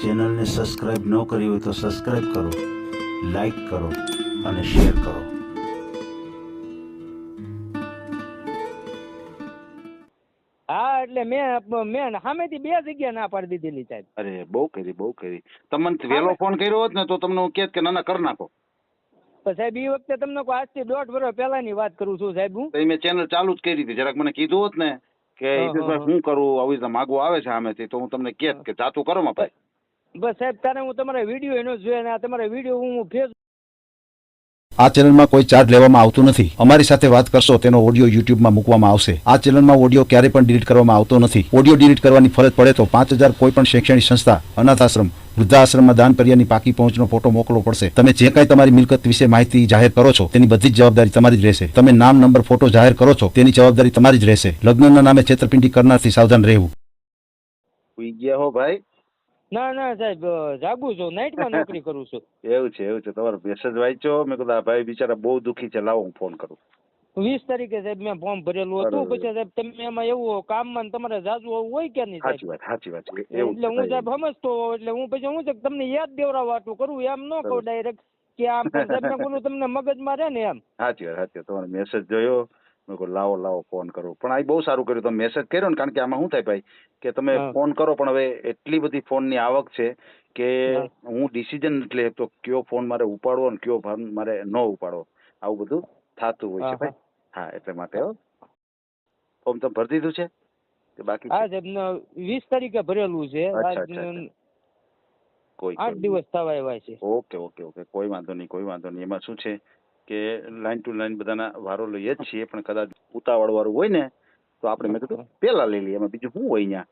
ચેનલને સબસ્ક્રાઇબ ન કરી હોય તો સબસ્ક્રાઇબ કરો, લાઈક કરો અને શેર કરો. હા એટલે મેં સામેથી 2 જગ્યા ના પાડી દીધેલી સાહેબ. અરે બહુ કરી તમને વહેલો ફોન કર્યો હોત ને તો તમને હું કહેત કે ના કરી નાખો. તો સાહેબ એ વખતે તમને કોઈ આજથી 1.5 વર્ષ પહેલાની વાત કરું છું સાહેબ હું. તો મેં ચેનલ ચાલુ જ કરી હતી. જરાક મને કીધું હોત ને કે હિતેશભાઈ શું કરું, આવી રીતે માગવું આવે છે સામેથી, તો હું તમને કહેત કે જાતું કરો માં ભાઈ. બસ સાહેબ તારે હું તમારા વિડીયો એનો જોયા ને આ તમારા વિડીયો હું ફેસ. આ ચેનલમાં કોઈ ચાર્જ લેવામાં આવતો નથી. અમારી સાથે વાત કરશો તેનો ઓડિયો યુટ્યુબમાં મૂકવામાં આવશે. આ ચેનલમાં ઓડિયો ક્યારેય પણ ડિલીટ કરવામાં આવતો નથી. ઓડિયો ડિલીટ કરવાની ફરજ પડે તો 5000 કોઈ પણ શૈક્ષણિક સંસ્થા, અનાથ આશ્રમ, વૃદ્ધાશ્રમમાં દાન કર્યાની પાકી પહોંચનો ફોટો મોકલવો પડશે. તમે જે કાંઈ તમારી મિલકત વિશે માહિતી જાહેર કરો છો તેની બધી જ જવાબદારી તમારી જ રહેશે. તમે નામ, નંબર, ફોટો જાહેર કરો છો તેની જવાબદારી તમારી જ રહેશે. લગ્નના નામે છેતરપિંડી કરનારથી સાવધાન રહેવું. સુઈ ગયા હો ભાઈ? ના સાહેબ જાગું છું, નાઇટમાં નોકરી કરું છું. એવું છે તમારો મેસેજ વાંચ્યો. મેં કીધું આ ભાઈ બિચારા બહુ દુઃખી છે, લાવો હું ફોન કરું. 20 તારીખે સાહેબ મેં ફોર્મ ભરેલું હતું. પછી સાહેબ તમે એમાં એવું કામમાં તમારે જાજુ હોય કે નહીં સાહેબ? સાચી વાત છે. એટલે હું સાહેબ સમજતો હોઉં એટલે હું પછી હું છે કે તમને યાદ દેવડાવવા કરું, એમ ન કહું ડાયરેક્ટ કે આમ સાહેબ મેં બોલું તમને મગજમાં રહે ને એમ. સાચી વાત તમારો મેસેજ જોયો. મેં કહું લાવો ફોન કરું. પણ આ બહુ સારું કર્યું તમે મેસેજ કર્યો ને, કારણ કે આમાં શું થાય ભાઈ કે તમે ફોન કરો પણ હવે એટલી બધી ફોનની આવક છે કે હું ડિસિઝન નથી લેતો કયો ફોન મારે ઉપાડવો ને કયો ફોન મારે ન ઉપાડવો. આવું બધું થતું હોય છે ભાઈ. હા એટલે માટે ફોર્મ તમે ભરી દીધું છે કે બાકી? હા સાહેબ 20 તારીખે ભરેલું છે. કોઈ 8 દિવસ થવા આવ્યા છે. ઓકે કોઈ વાંધો નહીં. એમાં શું છે કે લાઈન ટુ લાઈન બધાના વારો લઈએ જ છીએ, પણ કદાચ ઉતાવળ વાળું હોય ને તો આપણે મેં કીધું પેલા લઈ લઈએ. એમાં બીજું શું હોય અહીંયા?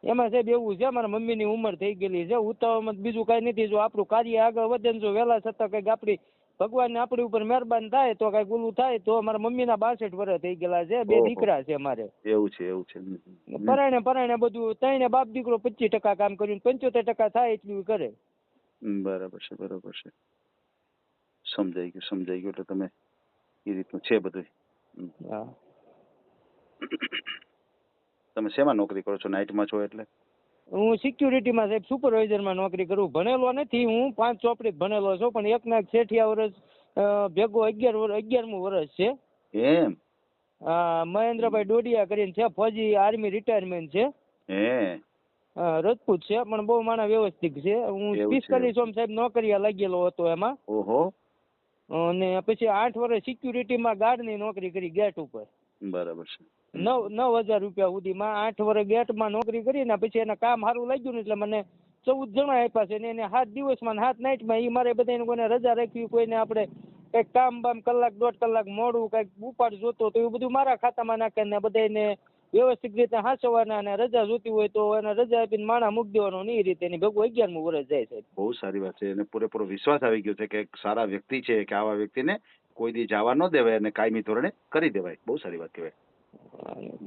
એમાં સાહેબ એવું છે મારા મમ્મીની ઉંમર થઈ ગયેલી છે, ઉતાવળમાં બીજું કઈ નથી. જો આપણું કાર્ય આગળ વધે ને જો વહેલા છતાં કઈક આપણી ભગવાન આપણી ઉપર મહેરબાન થાય તો કઈક ઓલું થાય તો મારા મમ્મીના 62 વર્ષ થઈ ગયેલા છે. 2 દીકરા છે મારે. એવું છે. પરાયણે બધું 3 બાપ દીકરો 25% કામ કર્યું, 75% થાય એટલું કરે. બરાબર છે. સમજાઈ ગયું. એટલે તમે એ રીતનું છે બધું. હા. તમે શેમાં નોકરી કરો છો? નાઇટમાં છો એટલે? હું સિક્યુરિટીમાં સાહેબ સુપરવાઇઝરમાં નોકરી કરું. ભણેલો નથી હું, 5 ચોપડી ભણેલો છું, પણ એકના 60 વર્ષ ભેગો 11મું વર્ષ છે. એમ? મહેન્દ્રભાઈ ડોડિયા કરીને છે, ફૌજી આર્મી રિટાયરમેન્ટ છે. રજપૂત છે પણ બહુ માણસ વ્યવસ્થિત છે. હું 45 સાહેબ નોકરીએ લાગેલો હતો એમાં. ઓહો. અને પછી 8 વર્ષ સિક્યુરિટીમાં ગાર્ડની નોકરી કરી ગેટ ઉપર. બરાબર છે. 9,000 રૂપિયા સુધીમાં 8 વર્ષ ગેટમાં નોકરી કરી ને પછી એને કામ સારું લાગ્યું ને એટલે મને 14 જણા આપ્યા છે ને એને 7 દિવસમાં 7 નાઇટમાં. એ મારે બધાને કોઈને રજા રાખવી, કોઈને આપણે કંઈક કામ બામ કલાક 1.5 કલાક મોડું કંઈક ઉપાડ જોતો તો એવું બધું મારા ખાતામાં નાખે ને બધાને વ્યવસ્થિત રીતે હાંચવાના, અને રજા જોતી હોય તો એને રજા આપીને માણા મૂકી દેવાનો. ને એ રીતે એની ભેગું 11મું વર્ષ જાય છે. બહુ સારી વાત છે. એને પૂરેપૂરો વિશ્વાસ આવી ગયો છે કે એક સારા વ્યક્તિ છે, કે આવા વ્યક્તિને કોઈ દી જવા ન દેવાય અને કાયમી ધોરણે કરી દેવાય. બહુ સારી વાત કહેવાય.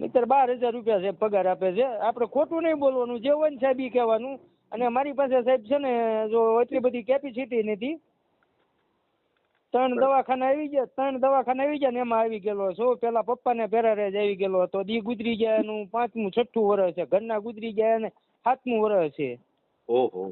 મિત્ર 12,000 રૂપિયા સાહેબ પગાર આપે છે. આપણે ખોટું નહીં બોલવાનું, જે હોય ને સાહેબ એ કહેવાનું. અને મારી પાસે સાહેબ છે ને જો એટલી બધી કેપેસિટી નથી. 3 દવાખાના આવી ગયા ને એમાં આવી ગયેલો છું. પેલા પપ્પાને પેરારેજ આવી ગયેલો હતો, દી ગુજરી ગયા એનું 5મું 6ઠું વર્ષ છે. ઘરના ગુજરી ગયા અને 7મું વર્ષ છે. ઓહો.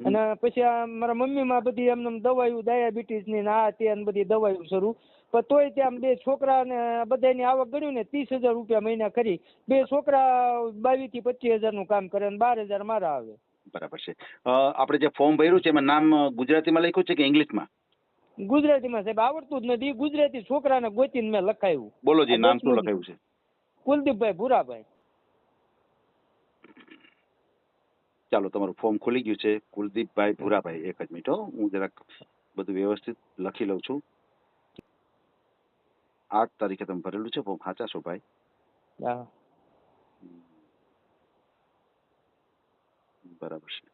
અને પછી આ મારા મમ્મીમાં બધી એમને દવાઈઓ ડાયાબિટીસ ની આ તે બધી દવાઈઓ શરૂ. પણ તોય ત્યાં 2 છોકરા ને બધાની આવક ગણ્યું ને 30,000 રૂપિયા મહિના કરી. 2 છોકરા 22,000 થી 25,000 નું કામ કરે અને 12,000 મારા આવે. બરાબર છે. આપણે જે ફોર્મ ભર્યું છે એમાં નામ ગુજરાતીમાં લખ્યું છે કે ઇંગ્લિશમાં? ગુજરાતીમાં સાહેબ આવડતું જ નથી. ગુજરાતી છોકરાને ગોતીને મેં લખાયું. બોલો જી, નામ શું લખાયું છે? કુલદીપભાઈ ભુરાભાઈ. ચાલો, તમારું ફોર્મ ખુલી ગયું છે. કુલદીપભાઈ ભુરાભાઈ. એક જ મિનિટ હું જરાક બધું વ્યવસ્થિત લખી લઉં છું. 8 તારીખે તમે ભરેલું છે ફોર્મ? સાચા છો ભાઈ? હા. બરાબર છે.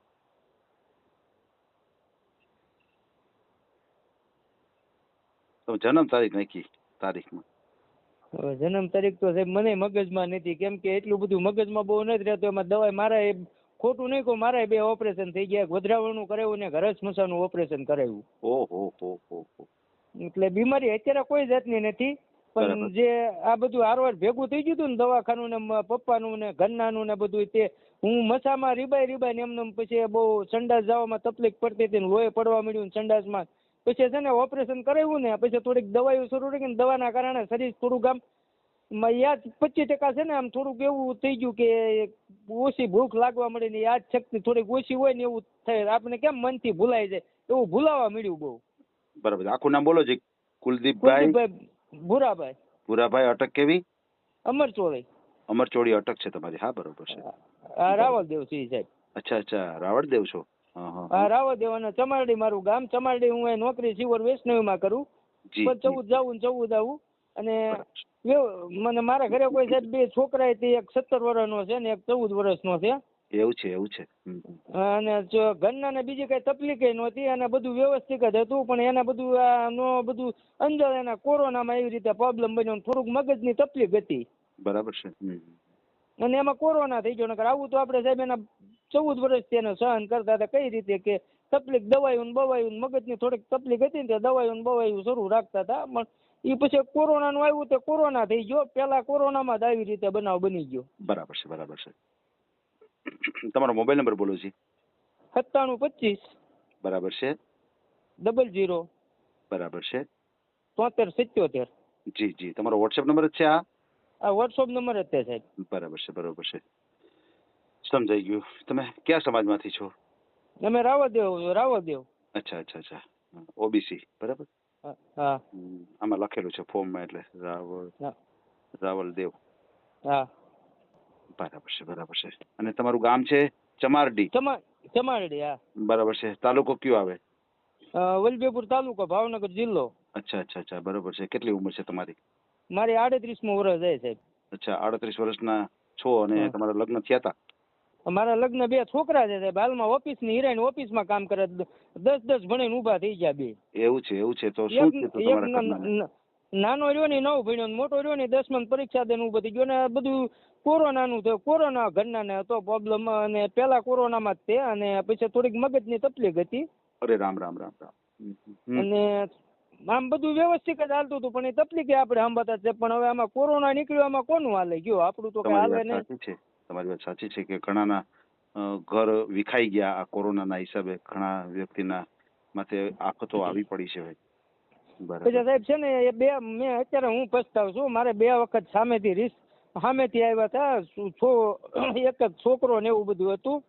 તમે જન્મ તારીખ નાખી તારીખમાં? જન્મ તારીખ તો સાહેબ મને મગજમાં નથી, કેમ કે એટલું બધું મગજમાં બહુ નથી રહેતું. એમાં દવાઈ મારા ખોટું નહીં કહું, મારા 2 ઓપરેશન થઈ ગયા. વધરાવણનું કરાવ્યું ને ઘર સ્મશાનનું ઓપરેશન કરાવ્યું. ઓહો. એટલે બીમારી અત્યારે કોઈ જાતની નથી. પણ બરાબર. જે આ બધું હારવાર ભેગું થઈ ગયું હતું ને દવાખાનું ને પપ્પાનું ને ઘરનાનું ને બધું, તે હું મસામાં રીબાઈ ને એમને પછી બહુ સંડાસ જવામાં તકલીફ પડતી હતી ને લોહી પડવા મળ્યું ને સંડાસમાં. પછી છે ને ઓપરેશન કરાવ્યું ને પછી થોડીક દવાઈઓ શરૂ થઈ ગઈ ને દવાના કારણે શરીર થોડુંક આમ યાદ 25% છે ને આમ થોડુંક એવું થઈ ગયું કે ઓછી ભૂખ લાગવા મળી ને યાદ શક્તિ થોડીક ઓછી હોય ને એવું થાય. આપણે કેમ મનથી ભૂલાઈ જાય એવું ભૂલાવા મળ્યું બહુ. બરાબર. આખું નામ બોલો જી. કુલદીપભાઈ ભૂરાભાઈ ભૂરાભાઈ. અટક કેવી? અમરચોળી. અમરચોળી અટક છે તમારી. હા, બરોબર છે. હા, રાવલદેવ સિંહ સાહેબ. અચ્છા, રાવળદેવ છો? હા, રાવલદેવ. અને ચમારડી મારું ગામ. ચમારડી હું અહીં નોકરી સિવર વૈષ્ણવીમાં કરું. જી. 14 જાવું ને 14 આવું. અને મને મારા ઘરે કોઈ સાહેબ 2 છોકરા, એક 17 વર્ષનો છે ને એક 14 વર્ષનો છે. એવું છે. અને ઘરના ને બીજી કઈ તકલીફ નહોતી અને બધું વ્યવસ્થિત જ હતું, પણ એને બધું અંદર એના કોરોનામાં એવી રીતે પ્રોબ્લેમ બન્યો, થોડુંક મગજની તકલીફ હતી. બરાબર છે. અને એમાં કોરોના થઈ ગયો. નકર આવું તો આપણે સાહેબ એના 14 વર્ષથી એને સહન કરતા હતા. કઈ રીતે કે તકલીફ દવાયું મગજની થોડીક તકલીફ હતી ને દવાયું શરૂ રાખતા હતા. પણ એ પછી કોરોનાનું આવ્યું તો કોરોના થઈ ગયો. પેલા કોરોનામાં જ આવી રીતે બનાવ બની ગયો. બરાબર છે. તમારો મોબાઈલ નંબર બોલો જી. 9725 બરાબર છે. 00 બરાબર છે. 7377. જી. તમારો વોટ્સએપ નંબર જ છે આ વોટ્સઅપ નંબર જ છે સાહેબ. બરાબર છે. સમજાઈ ગયું. તમે કયા સમાજમાંથી છો? અમે રાવલદેવ. અચ્છા. ઓબીસી. બરાબર. હા. આમાં લખેલું છે ફોર્મમાં, એટલે રાવલદેવ. હા, બરાબર છે. અને તમારું ગામ છે ચમારડી? ચમારડી. હા. બરાબર છે. તાલુકો કયો આવે? વલભીપુર તાલુકો, ભાવનગર જિલ્લો. અચ્છા. બરાબર છે. કેટલી ઉંમર છે તમારી? મારી 38મું વર્ષ જાય સાહેબ. અચ્છા, 38 વર્ષના છો. અને તમારા લગ્ન થયા હતા? મારા લગ્ન 2 છોકરા છે સાહેબ. હાલમાં ઓફિસની હિરાણી ઓફિસમાં કામ કરે. 10 ભણીને ઊભા થઈ ગયા 2. એવું છે. તો શું થયું તમારા ઘરમાં? નાનો રહ્યો ને 9 ભણ્યો, મોટો રહ્યો ને 10માં પરીક્ષા દઈને ઊભો થઈ ગયો. ને બધું કોરોનાનું થયું. કોરોના ઘરનાને હતો પ્રોબ્લેમ, અને પેલા કોરોનામાં જ તે, અને પછી થોડીક મગજની તકલીફ હતી. અરે રામ. અને આમ બધું વ્યવસ્થિત જ હાલતું હતું, પણ એ તકલીફ આપણે સાંભળતા છે. પણ હવે આમાં કોરોના નીકળ્યો, આમાં કોનું હાલે ગયો? આપણું તો કઈ હાલે નહીં. તમારી વાત સાચી છે કે ઘણાના ઘર વિખાઈ ગયા આ કોરોનાના હિસાબે. ઘણા વ્યક્તિના માથે આફતો આવી પડી છે. પછી સાહેબ છે ને એ મેં અત્યારે હું પછતાવ છું. મારે 2 વખત સામેથી આવ્યા હતા. એક જ છોકરો ને એવું બધું હતું.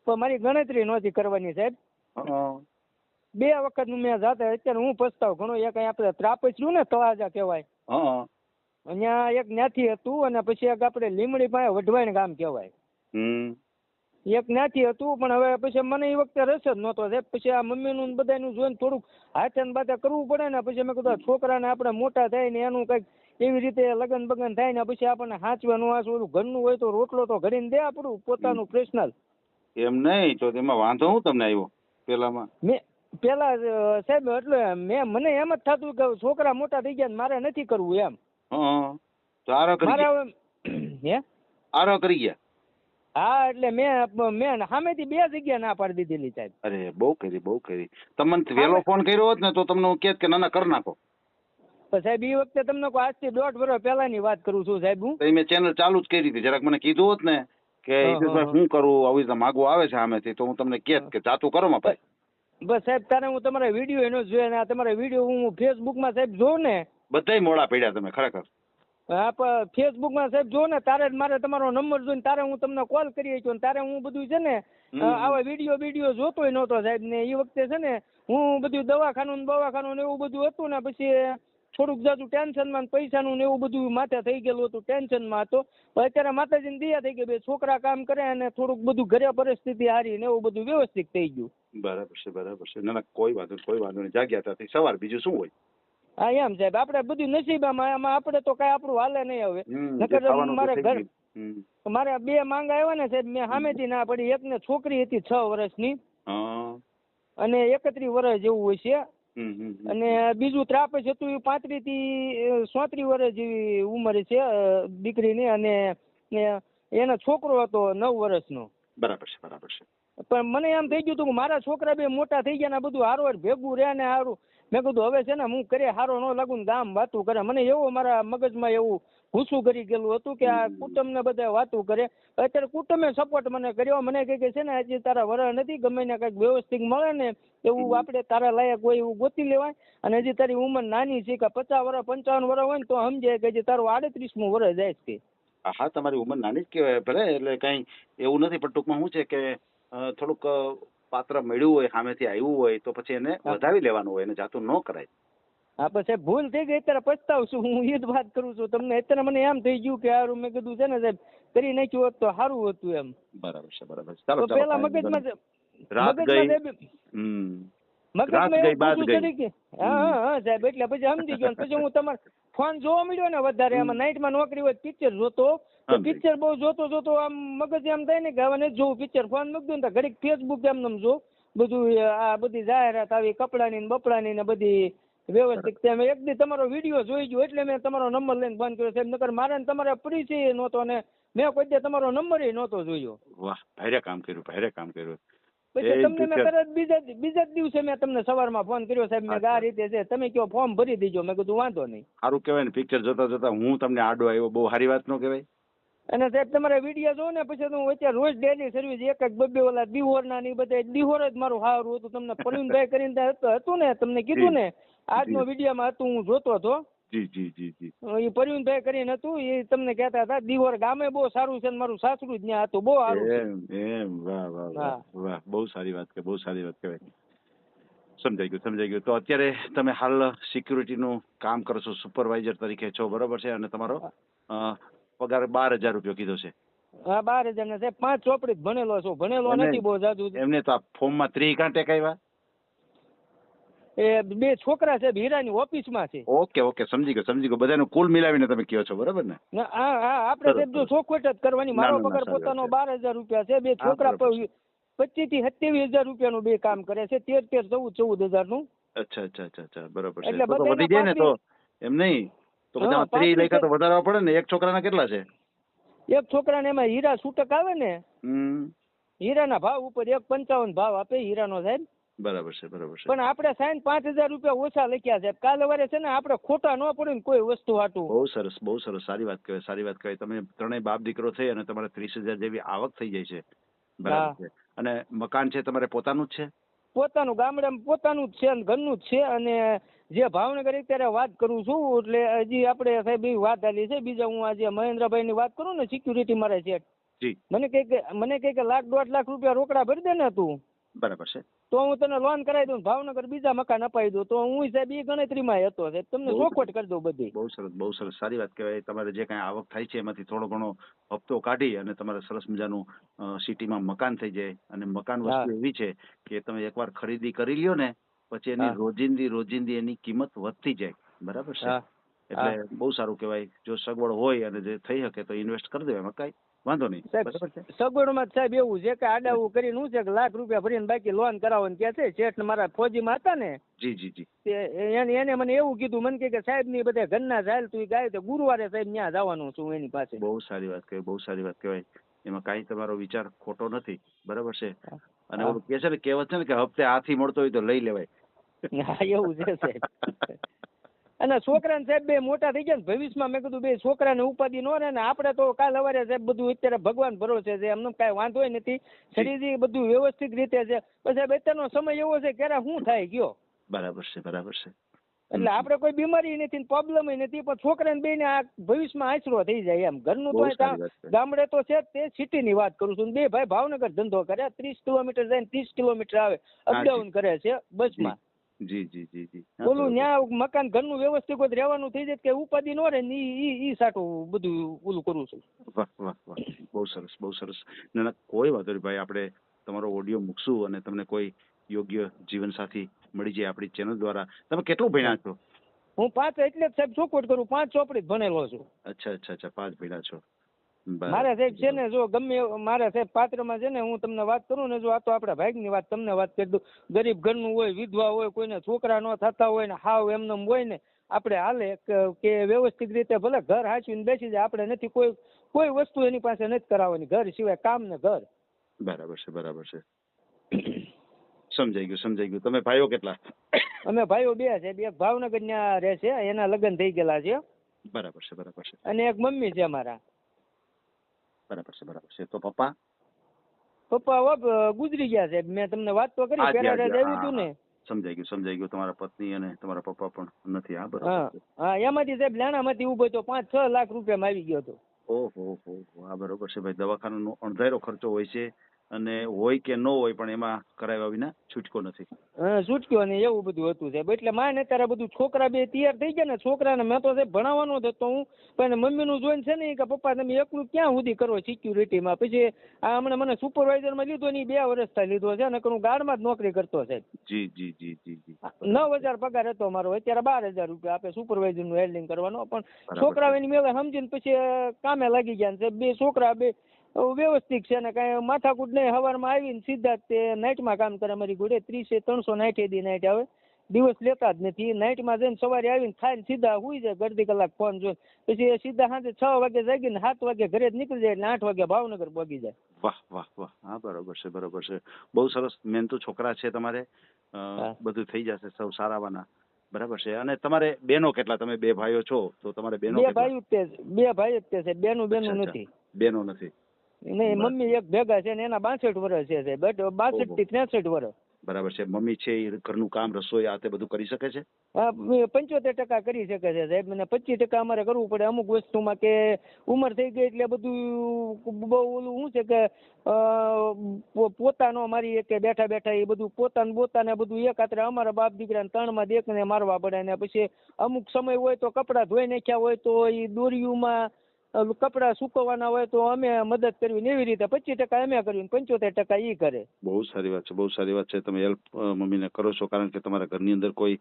પણ મારી ગણતરી નહોતી કરવાની સાહેબ. 2 વખત મેં જાતે. અત્યારે હું પછતાવ ઘણો. એક આપણે ત્રાપસ રહ્યું ને, તળાજા કહેવાય, અહીંયા એક ન્યાથી હતું. અને પછી એક આપણે લીમડી પાસે વઢવાણ ગામ કહેવાય, એક ન્યાથી હતું. પણ હવે પછી મને એ વખતે રસ જ નહોતો સાહેબ. પછી આ મમ્મીનું બધાનું જોઈને થોડુંક હાથે ને બાતે કરવું પડે ને. પછી મેં કીધું છોકરાને આપણે મોટા થાય ને એનું કંઈક એવી રીતે લગન બગન થાય ને પછી આપણને હાંચવાનું વાંચવાનું ઘરનું હોય તો રોટલો તો ઘડીને દે આપણું પોતાનું પર્સનલ. એમ નહીં તો તેમાં વાંધો હું તમને આવ્યો પેલામાં? પેલા સાહેબ એટલે મને એમ જ થતું કે છોકરા મોટા થઈ ગયા મારે નથી કરવું એમ. આરો કરી ગયા. હા, એટલે મેં સામેથી 2 જગ્યા ના પાડી દીધેલી સાહેબ. અરે બહુ કરી. તમને વહેલો ફોન કર્યો હોત ને તો તમને હું કહેત કે ના કરી નાખો. સાહેબ એ વખતે તમને આજથી 1.5 વર્ષ પહેલાની વાત કરું છું સાહેબ. હું મેં ચેનલ ચાલુ જ કરી હતી. જરાક મને કીધું હોત ને કે શું કરું, આવી રીતે માગવું આવે છે સામેથી, તો હું તમને કહેત કે જાતું કરો માં ભાઈ. બસ સાહેબ, તારે હું તમારા વિડીયો એનો જોયા, તમારા વિડીયો હું ફેસબુકમાં સાહેબ જોઉં ને, બધાય મોડા પડ્યા તમે ખરેખર. હા, ફેસબુકમાં સાહેબ જો ને, તારે મારે તમારો નંબર જોઈને તારે હું તમને કોલ કરી છું. તારે હું બધું છે ને આવા વિડીયો જોતોય નહોતો સાહેબ. ને એ વખતે છે ને હું બધું દવાખાનું ને એવું બધું હતું ને, પછી થોડુંક જાજુ ટેન્શનમાં પૈસાનું ને એવું બધું માથે થઈ ગયેલું હતું, ટેન્શનમાં હતો. અત્યારે માતાજીને દયા થઈ ગઈ, 2 છોકરા કામ કરે અને થોડુંક બધું ઘરે પરિસ્થિતિ હારી ને એવું બધું વ્યવસ્થિત થઈ ગયું. બરાબર છે. ના કોઈ વાંધો નહીં. જાગ્યા ત્યાંથી સવાર બીજું શું હોય. હા એમ સાહેબ, આપણે બધું નસીબમાં, એમાં આપણે તો કઈ આપણું હાલે નહીં હવે. નકર મારે 2 માંગા આવ્યા ને સાહેબ, મેં સામેથી ના પડી. એકને છોકરી હતી 6 વર્ષની અને 31 વર્ષ જેવું હોય છે. અને બીજું ત્રાપસ હતું એ 35 થી 37 વર્ષ જેવી ઉંમર છે દીકરીની. અને એનો છોકરો હતો 9 વર્ષનો. બરાબર છે. પણ મને એમ થઈ ગયું હતું કે મારા છોકરા 2 મોટા થઈ ગયા ને બધું હારવાર ભેગું રહે ને સારું. મેં કીધું હવે છે ને હું કરે હારો ન લાગુ ને ગામ વાતું કરે. મને એવું મારા મગજમાં એવું ઘૂસું કરી ગયેલું હતું કે આ કુટુંબ ને બધા વાતું કરે. અત્યારે કુટુંબે સપોર્ટ મને કર્યો. મને કહે કે છે ને હજી તારા વર નથી, ગમે ને કંઈક વ્યવસ્થિત મળે ને એવું આપણે તારા લાયક હોય એવું ગોતી લેવાય. અને હજી તારી ઉંમર નાની છે કે 50 વર્ષ 55 વર્ષ હોય ને તો સમજે કે હજી તારું 38મું વર્ષ જાય છે. હા, તમારી ઉંમર નાની જ કહેવાય ભલે, એટલે કઈ એવું નથી, પણ ટૂંકમાં શું છે કે થોડુંક પાત્ર મળ્યું હોય, સામેથી આવ્યું હોય તો પછી એને વધાવી લેવાનું હોય, એને જાતું ન કરાય. હા, પછી ભૂલ થઈ ગઈ, અત્યારે પછતાવું છું હું. એ જ વાત કરું છું તમને. અત્યારે મને એમ થઈ ગયું કે હારું, મેં કીધું છે ને સાહેબ કરી નાખ્યું હોત તો સારું હતું એમ. બરાબર છે, બરાબર છે. ચાલો, પેલા મગજમાં રાત ગઈ. મગજમાં એવું ચડી કે હા સાહેબ, એટલે પછી સમજી ગયો. પછી હું તમારે ફોન જોવા મળ્યો ને વધારે, આમાં નાઇટમાં નોકરી હોય પિક્ચર જોતો, તો પિક્ચર બહુ જોતો આમ મગજ એમ થાય ને કે હવે નથી જોવું પિક્ચર. ફોન મૂકી દઉં ને ઘડીક ફેસબુક એમ જો બધું, આ બધી જાહેરાત આવી કપડાની ને બપડાની ને બધી વ્યવસ્થિત. એક દી તમારો વિડીયો જોઈ ગયો એટલે મેં તમારો નંબર લઈને ફોન કર્યો સાહેબ, નકર મારે ને તમારે પરિચય નહોતો ને મેં કોઈ દે તમારો નંબર નહોતો જોયો. વાહ, ભારે કામ કર્યું, ભારે કામ કર્યું. પછી તમને મેં તરત બીજા જ દિવસે મેં તમને સવારમાં ફોન કર્યો સાહેબ, મેં આ રીતે છે, તમે કયો ફોર્મ ભરી દીજો. મેં કીધું વાંધો નહીં. સારું કહેવાય ને, પિક્ચર જોતા જોતા હું તમને આડો આવ્યો, બહુ સારી વાત ન કહેવાય. અને સાહેબ તમારે વિડીયો જોઉં ને પછી હું અત્યારે રોજ ડેલી સર્વિસ એક જ બબ્બે ઓલા દિહોરના ની બધા દિહોર જ મારું સારું હતું. તમને પ્રવીણભાઈ કરીને હતું ને, તમને કીધું ને આજનો વિડીયોમાં હતું, હું જોતો હતો. જી જી જી જી. એ પ્રવીણભાઈ કરીને હતું, એ તમને કહેતા હતા દિહોર ગામે બહુ સારું છે, મારું સાસરું જ ત્યાં હતું, બહુ સારું. એમ વાહ વાહ વાહ વાહ, બહુ સારી વાત કે, બહુ સારી વાત કહેવાય. સમજાઈ ગયું. તો અત્યારે તમે હાલ સિક્યુરિટીનું કામ કરો છો, સુપરવાઇઝર તરીકે છો, બરોબર છે? અને તમારો પગાર 12,000 રૂપિયા કીધો છે. હા, 12,000 ને સાહેબ 5 ચોપડી ભણેલો છું, ભણેલો નથી બહુ જાજુ. એમને તો આ ફોર્મમાં 3 કાંટે આવ્યા. એ 2 છોકરા છે, હીરાની ઓફિસમાં છે. ઓકે, સમજી ગયો. બધાનું કુલ મિલાવીને તમે કહો છો, બરાબર ને? હા, આપણે સાહેબ જો ચોખવટ જ કરવાની. મારો પગાર પોતાનો 12,000 રૂપિયા છે. 2 છોકરા 25,000 થી 27,000 રૂપિયાનું 2 કામ કરે છે. 13,000 14,000 નું. અચ્છા, બરાબર છે. તો વધી જાય ને, તો એમ નહીં તો બધા 3 લેખા તો વધારવા પડે ને. એક છોકરાના કેટલા છે? એક છોકરાને એમાં હીરા છૂટક આવે ને, હીરાના ભાવ ઉપર 1.55 ભાવ આપે હીરાનો સાહેબ. બરાબર છે. પણ આપણે 5,000 રૂપિયા ઓછા લખ્યા છે. કાલે વારે છે ને આપણે ખોટા ન પડે ને કોઈ વસ્તુ હાટું. બહુ સરસ, સારી વાત કહેવાય. તમે ત્રણેય બાપ દીકરો થઈ અને તમારે 30,000 જેવી આવક થઈ જાય છે, બરાબર છે? અને મકાન છે તમારે પોતાનું જ છે? પોતાનું, ગામડામાં પોતાનું જ છે અને ઘરનું જ છે. અને જે ભાવનગર અત્યારે વાત કરું છું, એટલે હજી આપણે સાહેબ એવી વાત આલી છે. બીજા હું આજે મહેન્દ્રભાઈ ની વાત કરું ને, સિક્યુરિટી મારે છે, મને કહે કે 1.5 લાખ રૂપિયા રોકડા ભરી દે ને તું, બરાબર છે, તો હું તને લોન કરાવી દઉં, ભાવનગર બીજા મકાન અપાવી દઉં. તો હું સાહેબ એ ગણતરીમાં હતો સાહેબ, તમને ચોખવટ કરી દઉં બધી. બહુ સરસ, સારી વાત કહેવાય. તમારે જે કાંઈ આવક થાય છે એમાંથી થોડો ઘણો હપ્તો કાઢી અને તમારે સરસ મજાનું સિટીમાં મકાન થઈ જાય. અને મકાન વસ્તુ એવી છે કે તમે એકવાર ખરીદી કરી લ્યો ને પછી એની રોજિંદી એની કિંમત વધતી જાય, બરાબર છે? એટલે બહુ સારું કહેવાય. જો સગવડ હોય અને જે થઈ શકે તો ઇન્વેસ્ટ કરી દો, એમાં કાંઈ વાંધો નહીં. સગવડમાં સાહેબ એવું છે કે આડાવું કરીને શું છે કે લાખ રૂપિયા ભરીને બાકી લોન કરાવવાનું કે છે. શેઠ મારા ફોજીમાં હતા ને, જી, એને મને એવું કીધું, મને કે સાહેબ ની બધા ઘરના ચાલ તું ગાય તો ગુરુવારે સાહેબ ત્યાં જવાનું છું એની પાસે. બહુ સારી વાત કહેવાય. એમાં કાંઈ તમારો વિચાર ખોટો નથી, બરાબર છે? અને ઓલું કે છે ને, કહેવત છે ને કે હપ્તે હાથી મળતો હોય તો લઈ લેવાય. હા, એવું છે સાહેબ. અને છોકરાને સાહેબ 2 મોટા થઈ ગયા ને ભવિષ્યમાં, મેં કીધું 2 છોકરાને ઉપાધિ ન રહે ને. આપણે તો કાલ સવારે સાહેબ બધું અત્યારે ભગવાન ભરોસે છે, એમનું કાંઈ વાંધો નથી. શરીર બધું વ્યવસ્થિત રીતે છે. પછી સાહેબ અત્યારનો સમય એવો છે ક્યારે શું થાય ગયો. બરાબર છે. એટલે આપણે કોઈ બીમારી નથી, પ્રોબ્લેમ નથી, પણ છોકરાને 2ને આ ભવિષ્યમાં આશરો થઈ જાય એમ. ઘરનું તો ગામડે તો છે, તે સિટીની વાત કરું છું. 2 ભાઈ ભાવનગર ધંધો કરે, 30 કિલોમીટર જાય 30 કિલોમીટર આવે, અપડાઉન કરે છે બસમાં. જી. ઓલું ત્યાં મકાન ઘરનું વ્યવસ્થિત કોઈ રહેવાનું થઈ જાય કે ઉપાધિ ન રહે ને, ઈ સાટું બધું ઓલું કરું છું. વાહ, બહુ સરસ. ના, કોઈ વાંધો નહીં ભાઈ. આપણે તમારો ઓડિયો મૂકશું અને તમને કોઈ યોગ્ય જીવનસાથી મળી જાય આપણી ચેનલ દ્વારા. તમે કેટલું ભણ્યા છો? હું 5 એટલે જ સાહેબ ચોખવટ કરું, 5 ચોપડી ભણેલો છું. અચ્છા, 5 ભણ્યા છો. મારે સાહેબ છે ને, જો ગમે મારે સાહેબ પાત્રમાં છે ને, હું તમને વાત કરું ને, જો આ તો આપણા ભાઈની વાત તમને વાત કરી દઉં. ગરીબ ઘરનું હોય, વિધવા હોય, કોઈને છોકરા ન થતા હોય ને, હાવ એમને હોય ને, આપણે હાલે કે વ્યવસ્થિત રીતે ભલે ઘર હાંચવીને બેસી જાય, આપણે નથી કોઈ વસ્તુ એની પાસે નથી કરાવવાની, ઘર સિવાય કામ ને ઘર. બરાબર છે. સમજાઈ ગયું. તમે ભાઈઓ કેટલા? અમે ભાઈઓ બે છે, એક ભાવનગર ત્યાં રહે છે, એના લગ્ન થઈ ગયેલા છે, બરાબર છે, બરાબર છે, અને એક મમ્મી છે મારા. બરાબર છે, બરાબર છે. તો પપ્પા? પપ્પા ગુજરી ગયા છે. મેં તમને વાત તો કરી, હાજી, પેલા હાજી, આવ્યું હા, હતું ને. સમજાઈ ગયું. તમારા પત્ની અને તમારા પપ્પા પણ નથી. હા, હા બરાબર છે. હા, એમાંથી સાહેબ લેણામાંથી ઉભો તો 5-6 લાખ રૂપિયામાં આવી ગયો હતો. ઓહો, હા, બરોબર છે ભાઈ. દવાખાનાનો અણધાર્યો ખર્ચો હોય છે, અને હોય કે ન હોય પણ એમાં કરાવ્યા વિના છૂટકો નથી. છૂટક્યો ને એવું બધું હતું સાહેબ. એટલે માને અત્યારે બધું છોકરા બે તૈયાર થઈ ગયા ને, છોકરાને મેં તો સાહેબ ભણાવવાનો જ હતો હું, પણ મમ્મીનું જોઈને છે ને કે પપ્પા તમે એકલું ક્યાં સુધી કરો સિક્યુરિટીમાં. પછી આ હમણાં મને સુપરવાઇઝરમાં લીધો ને 2 વર્ષથી લીધો છે, અને હું ગાર્ડમાં જ નોકરી કરતો સાહેબ. જી જી જી જી જી. 9,000 પગાર હતો મારો, અત્યારે 12,000 રૂપિયા આપે સુપરવાઇઝરનું હેન્ડલિંગ કરવાનો. પણ બરાબર. છોકરાઓ એની મેળે સમજીને પછી કામે લાગી ગયા છે. 2 છોકરા વ્યવસ્થિત છે ને કાંઈ માથાકૂટ નહીં. સવારમાં આવીને સીધા તે નાઇટમાં કામ કરે અમારી જોડે. 30-390 દી નાઇટ આવે, દિવસ લેતા જ નથી. નાઇટમાં જઈને સવારે આવીને ખાઈને સીધા સુઈ જાય, અડધી કલાક ફોન જોઈને. પછી સીધા સાંજે 6 વાગે જાગીને 7 વાગે ઘરે જ નીકળી જાય, એટલે 8 વાગે ભાવનગર પહોંચી જાય. વાહ વાહ વાહ. હા, બરોબર છે, બરોબર છે. બહુ સરસ. મહેનતુ છોકરા છે તમારે. બધું થઈ જશે સૌ સારાવાના. બરાબર છે. અને તમારે બેનો કેટલા? તમે 2 ભાઈઓ છો, તો તમારે બેનો 2 કેટલા? ભાઈ જ તે, 2 ભાઈ જ તે છે. બેનું નથી. બેનો નથી. નહીં, મમ્મી એક ભેગા છે ને એના 62 વર્ષ છે સાહેબ. 62 થી 63 વર્ષ. બરાબર છે. મમ્મી છે એ ઘરનું કામ, રસોઈ આ તે બધું કરી શકે છે? હા, 75% કરી શકે છે સાહેબ. અને 25% અમારે કરવું પડે અમુક વસ્તુમાં, કે ઉંમર થઈ ગઈ એટલે બધું બહુ ઓલું શું છે કે પોતાનો મારી કે બેઠા બેઠા એ બધું પોતાને બધું એકાત્રે અમારા બાપ દીકરાને 3માં એકને મારવા પડે. ને પછી અમુક સમય હોય તો કપડાં ધોઈ નાખ્યા હોય તો એ દોરીઓમાં કપડાં સુકવવાના હોય તો અમે મદદ કરવી ને, એવી રીતે 25% અમે કરવી, 75% એ કરે. બહુ સારી વાત છે, બહુ સારી વાત છે. તમે હેલ્પ મમ્મીને કરો છો, કારણ કે તમારા ઘરની અંદર કોઈ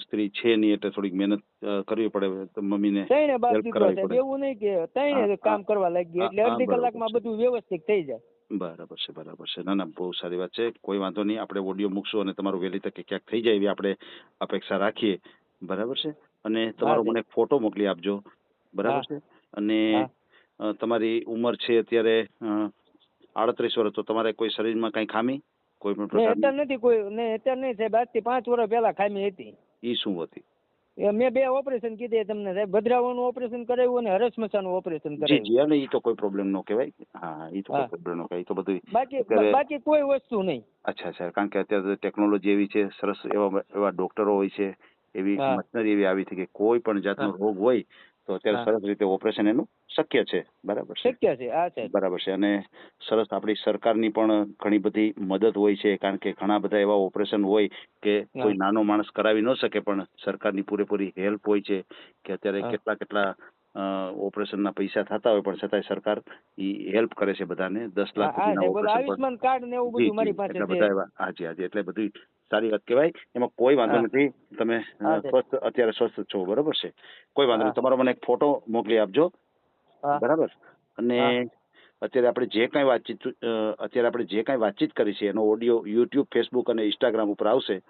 સ્ત્રી છે નહીં, એટલે થોડીક મહેનત કરવી પડે. તો મમ્મીને ત્રણે બાપ હેલ્પ દીકરો કરાવવી સાહેબ, પડે. એવું નહીં કે ત્રણે કામ કરવા લાગી, એટલે અડધી કલાકમાં બધું વ્યવસ્થિત થઈ જાય. બરાબર છે, બરાબર છે. ના ના, બહુ સારી વાત છે. કોઈ વાંધો નહીં. આપણે ઓડિયો મૂકશું અને તમારું વહેલી તકે ક્યાંક થઈ જાય એવી આપણે અપેક્ષા રાખીએ. બરાબર છે. અને તમારો મને ફોટો મોકલી આપજો. બરાબર છે. અને તમારી ઉંમર છે અત્યારે 38 વર્ષ. તો તમારે કોઈ શરીરમાં કઈ ખામી, કોઈ પણ પ્રકારની? અત્યારે નથી કોઈ, અત્યારે નહીં સાહેબ. આજથી 5 વર્ષ પહેલા ખામી હતી. એ શું હતી? મેં 2 ઓપરેશન કીધે તમને સાહેબ. ભદ્રાવાનું ઓપરેશન કરાવ્યું અને હરસમસાનું ઓપરેશન જી કરાવ્યું. જી. અને એ તો કોઈ પ્રોબ્લેમ ન કહેવાય. હા, એ તો કોઈ પ્રોબ્લેમ ન કહેવાય. એ તો બધું બાકી કોઈ વસ્તુ નહીં. અચ્છા અચ્છા. કારણ કે અત્યારે ટેકનોલોજી એવી છે, સરસ એવા ડોક્ટરો હોય છે, એવી મશીનરી એવી આવી છે કે કોઈ પણ જાતનો રોગ હોય તો અત્યારે સરસ રીતે ઓપરેશન એનું શક્ય છે. બરાબર છે, શક્ય છે. હા સાહેબ, બરાબર છે. અને સરસ આપણી સરકારની પણ ઘણી બધી મદદ હોય છે, કારણ કે ઘણા બધા એવા ઓપરેશન હોય કે કોઈ નાનો માણસ કરાવી ન શકે, પણ સરકારની પૂરેપૂરી હેલ્પ હોય છે. કે અત્યારે કેટલા ઓપરેશનના પૈસા થતા હોય પણ છતાંય સરકાર હેલ્પ કરે છે બધાને. 10 લાખ સુધીના ઓપરેશન. આયુષ્માન કાર્ડ ને એવું બધું મારી પાસે છે. બધા એવા. હાજી હાજી. એટલે બધી સારી વાત કહેવાય. એમાં કોઈ વાંધો નથી. તમે અત્યારે સ્વસ્થ છો. બરોબર છે. કોઈ વાંધો નહીં. તમારો મને એક ફોટો મોકલી આપજો. બરાબર. અને અત્યારે આપણે જે કાંઈ વાતચીત કરી છે એનો ઓડિયો યુટ્યુબ, ફેસબુક અને ઇન્સ્ટાગ્રામ ઉપર આવશે.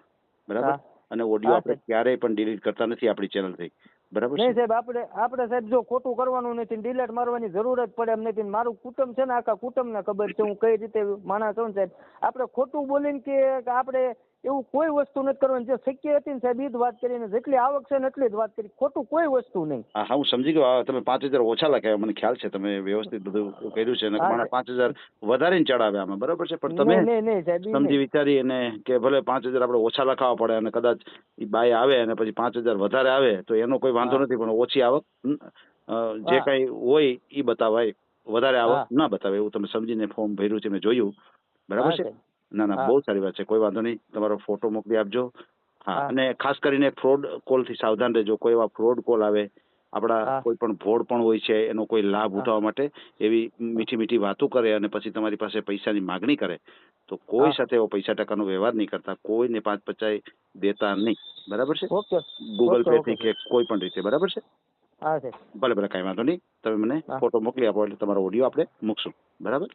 બરાબર. અને ઓડિયો આપણે ક્યારેય પણ ડિલીટ કરતા નથી આપણી ચેનલથી. બરાબર નહીં સાહેબ. આપણે સાહેબ જો ખોટું કરવાનું નથી, ડિલેટ મારવાની જરૂર જ પડે એમ નથી. મારું કુટુંબ છે ને, આખા કુટુંબને ખબર છે હું કઈ રીતે માણસ છું સાહેબ. આપણે ખોટું બોલીને કે આપણે એવું કોઈ વસ્તુ નથી કરવાની. જે શક્ય હતી ને સાહેબ એ જ વાત કરીને, જેટલી આવક છે ને એટલી જ વાત કરી, ખોટું કોઈ વસ્તુ નહીં. હા, હું સમજી ગયો. તમે 5,000 ઓછા લખાયા, મને ખ્યાલ છે. તમે વ્યવસ્થિત બધું કર્યું છે. અને 5,000 વધારીને ચડાવે આમાં. બરાબર છે. પણ તમે સમજી વિચારી અને કે ભલે 5,000 આપણે ઓછા લખાવવા પડે, અને કદાચ એ બાય આવે અને પછી 5,000 વધારે આવે તો એનો કોઈ વાંધો નથી, પણ ઓછી આવક જે કઈ હોય એ બતાવાય, વધારે આવક ના બતાવે. એવું તમે સમજીને ફોર્મ ભર્યું છે, મેં જોયું. બરાબર છે. ના ના, બહુ સારી વાત છે. કોઈ વાંધો નહીં. તમારો ફોટો મોકલી આપજો. હા, અને ખાસ કરીને ફ્રોડ કોલથી સાવધાન રહેજો. કોઈ એવા ફ્રોડ કોલ આવે, આપણા કોઈ પણ ભોળ પણ હોય છે, એનો કોઈ લાભ ઉઠાવવા માટે એવી મીઠી મીઠી વાતો કરે અને પછી તમારી પાસે પૈસાની માગણી કરે, તો કોઈ સાથે એવો પૈસા ટકાનો વ્યવહાર નહીં કરતા. કોઈને 5-5 દેતા નહીં. બરાબર છે. ગૂગલ પે થી કે કોઈ પણ રીતે. બરાબર છે. ભલે ભલે, કાંઈ વાંધો નહીં. તમે મને ફોટો મોકલી આપો એટલે તમારો ઓડિયો આપણે મૂકશું. બરાબર.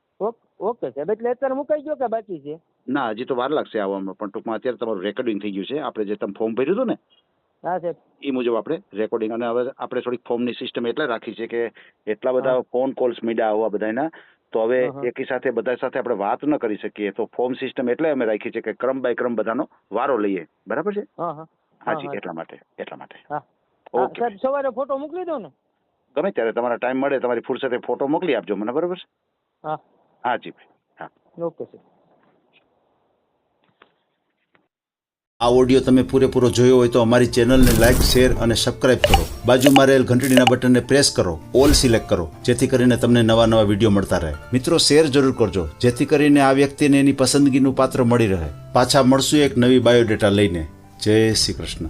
ઓકે સાહેબ. એટલે અત્યારે મુકાઈ ગયો કે બાકી છે? ના, હજી તો વાર લાગશે આવવામાં, પણ ટૂંકમાં અત્યારે તમારું રેકોર્ડિંગ થઈ ગયું છે. આપણે જે તમે ફોર્મ ભર્યું હતું ને એ મુજબ આપણે રેકોર્ડિંગ. અને હવે આપણે થોડીક ફોર્મની સિસ્ટમ એટલે રાખી છે કે એટલા બધા ફોન કોલ્સ મળ્યા આવવા બધાના, તો હવે હા. એકી સાથે બધા સાથે આપણે વાત ન કરી શકીએ, તો ફોર્મ સિસ્ટમ એટલે અમે રાખી છે કે ક્રમ બાય ક્રમ બધાનો વારો લઈએ. બરાબર છે? હા હા હાજી, હા. એટલા માટે હા ઓકે. સાહેબ સવારે ફોટો મોકલી દો ને. ગમે ત્યારે તમારા ટાઈમ મળે, તમારી ફુરસતે ફોટો મોકલી આપજો મને. બરાબર છે? હા હાજી ભાઈ. હા. Okay sir. આ ઓડિયો તમે પૂરેપૂરો જોયો હોય તો અમારી ચેનલને લાઇક, શેર અને સબસ્ક્રાઇબ કરો. બાજુમાં રહેલ ઘંટડીના બટનને પ્રેસ કરો, ઓલ સિલેક્ટ કરો, જેથી કરીને તમને નવા નવા વિડીયો મળતા રહે. મિત્રો, શેર જરૂર કરજો, જેથી કરીને આ વ્યક્તિને એની પસંદગીનું પાત્ર મળી રહે. પાછા મળશું એક નવી બાયોડેટા લઈને. જય શ્રી કૃષ્ણ.